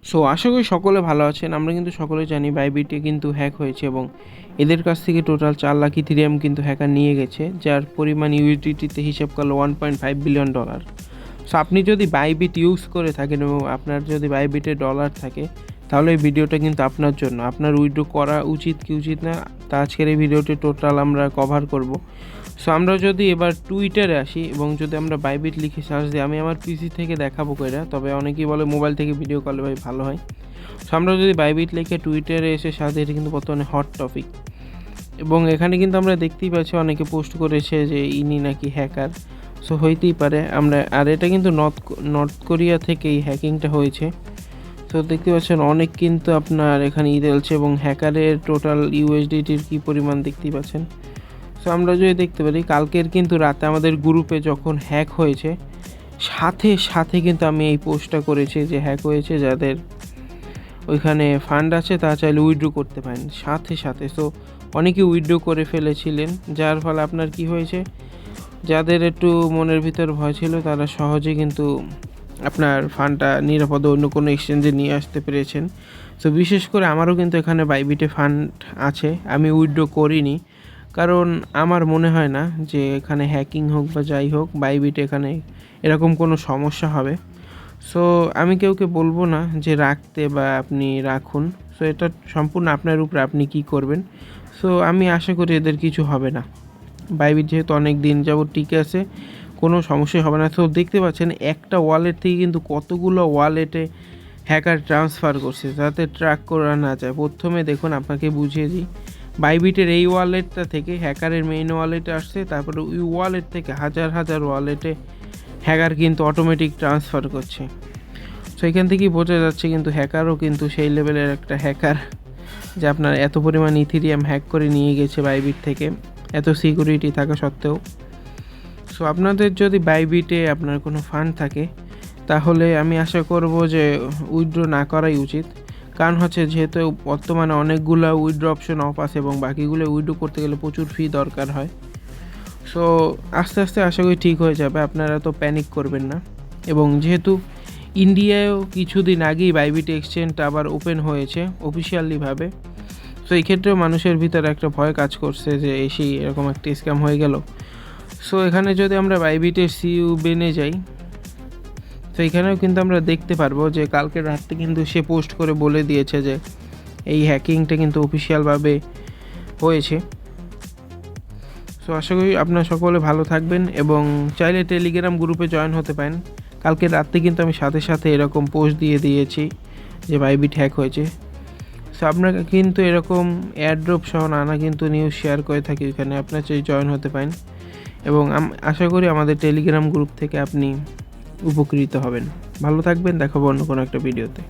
So আশা করি সকলে ভালো আছেন। আমরা কিন্তু সকলে জানি বাইবিটে কিন্তু হ্যাক হয়েছে এবং এদের কাছ থেকে টোটাল 4 লাখ ইথেরিয়াম কিন্তু হ্যাকার নিয়ে গেছে, যার পরিমাণ ইউএসডিটিতে হিসাব করলে $1.5 বিলিয়ন। সো আপনি যদি বাইবিট ইউজ করে থাকেন এবং আপনার যদি বাইবিটে ডলার থাকে, তাহলে এই ভিডিওটা কিন্তু আপনার জন্য। আপনার উইথড্র করা উচিত কি উচিত না, তা আজকের এই ভিডিওটি টোটাল আমরা কভার করব। সো আমরা যদি এবার টুইটারে আসি এবং যদি আমরা বাইবিট লিখে সার্চ দিই, আমি আমার পিসি থেকে দেখাবো কইরা, তবে অনেকেই বলে মোবাইল থেকে ভিডিও করলে ভাই ভালো হয়। সো আমরা যদি বাইবিট লিখে টুইটারে এসে সার্চ দিই, এটা কিন্তু বর্তমানে হট টপিক এবং এখানে কিন্তু আমরা দেখতেই পাচ্ছি অনেকে পোস্ট করেছে যে ইনি নাকি হ্যাকার। সো হইতেই পারে আর এটা কিন্তু নর্থ কোরিয়া থেকে এই হ্যাকিংটা হয়েছে। তো দেখতে পাচ্ছেন অনেক কিন্তু আপনার এখানে চলছে এবং হ্যাকারের টোটাল ইউএসডিটির কী পরিমাণ দেখতেই পাচ্ছেন। সো আমরা যদি দেখতে পারি কালকের কিন্তু রাতে আমাদের গ্রুপে যখন হ্যাক হয়েছে, সাথে সাথে কিন্তু আমি এই পোস্টটা করেছি যে হ্যাক হয়েছে, যাদের ওইখানে ফান্ড আছে তা চাইলে উইথড্র করতে পারেন সাথে সাথে। সো অনেকে উইথড্র করে ফেলেছিলেন, যার ফলে আপনার কি হয়েছে, যাদের একটু মনের ভিতর ভয় ছিল তারা সহজে কিন্তু আপনার ফান্ডটা নিরাপদে অন্য কোনো এক্সচেঞ্জে নিয়ে আসতে পেরেছেন। সো বিশেষ করে আমারও কিন্তু এখানে বাইবিটে ফান্ড আছে, আমি উইথড্র করিনি, কারণ আমার মনে হয় না যে এখানে হ্যাকিং হোক বা যাই হোক বাইবিটে এখানে এরকম কোনো সমস্যা হবে। সো আমি কাউকে বলবো না যে রাখতে বা আপনি রাখুন। সো এটা সম্পূর্ণ আপনার উপরে, আপনি কি করবেন। সো আমি আশা করি এদের কিছু হবে না। বাইবিট যেহেতু অনেক দিন যাবত টিকে আছে, কোনো সমস্যাই হবে না। তো দেখতে পাচ্ছেন একটা ওয়ালেট থেকে কিন্তু কতগুলো ওয়ালেটে হ্যাকার ট্রান্সফার করছে, যাতে ট্র্যাক করা না যায়। প্রথমে দেখুন আপনাকে বুঝিয়ে দিই, বাইবিটের এই ওয়ালেটটা থেকে হ্যাকারের মেইন ওয়ালেটে আসছে, তারপরে ওই ওয়ালেট থেকে হাজার হাজার ওয়ালেটে হ্যাকার কিন্তু অটোমেটিক ট্রান্সফার করছে। সো এখান থেকেই বোঝা যাচ্ছে কিন্তু হ্যাকারও কিন্তু সেই লেভেলের একটা হ্যাকার, যে আপনার এত পরিমাণ ইথেরিয়াম হ্যাক করে নিয়ে গেছে বাইবিট থেকে, এত সিকিউরিটি থাকা সত্ত্বেও। সো আপনাদের যদি বাইবিটে আপনার কোনো ফান্ড থাকে, তাহলে আমি আশা করব যে উইথড্র না করাই উচিত। কারণ হচ্ছে যেহেতু বর্তমানে অনেকগুলো উইথড্র অপশন অফ আছে এবং বাকিগুলো উইথড্র করতে গেলে প্রচুর ফি দরকার হয়। সো আস্তে আস্তে আশা করি ঠিক হয়ে যাবে, আপনারা তো প্যানিক করবেন না। এবং যেহেতু ইন্ডিয়ায়ও কিছুদিন আগেই বাইবিট এক্সচেঞ্জটা আবার ওপেন হয়েছে অফিসিয়ালিভাবে, সো এই ক্ষেত্রেও মানুষের ভিতরে একটা ভয় কাজ করছে যে এসেই এরকম একটা স্ক্যাম হয়ে গেল। সো এখানে যদি আমরা বাইবিটের সিইউ বেনে যাই, তো এখানেও কিন্তু আমরা দেখতে পারবো যে কালকে রাতে কিন্তু সে পোস্ট করে বলে দিয়েছে যে এই হ্যাকিংটা কিন্তু অফিসিয়ালভাবে হয়েছে। সো আশা করি আপনারা সকলে ভালো থাকবেন এবং চাইলে টেলিগ্রাম গ্রুপে জয়েন হতে পারেন। কালকে রাতে কিন্তু আমি সাথে সাথে এরকম পোস্ট দিয়ে দিয়েছি যে বাইবিট হ্যাক হয়েছে। সো আপনারা কিন্তু এরকম এয়ারড্রপ সহ নানা কিন্তু নিউজ শেয়ার করে থাকি, এখানে আপনার চাই জয়েন হতে পারেন এবং আশা করি আমাদের টেলিগ্রাম গ্রুপ থেকে আপনি উপকৃত হবেন। ভালো থাকবেন, দেখাবো অন্য কোনো একটা ভিডিওতে।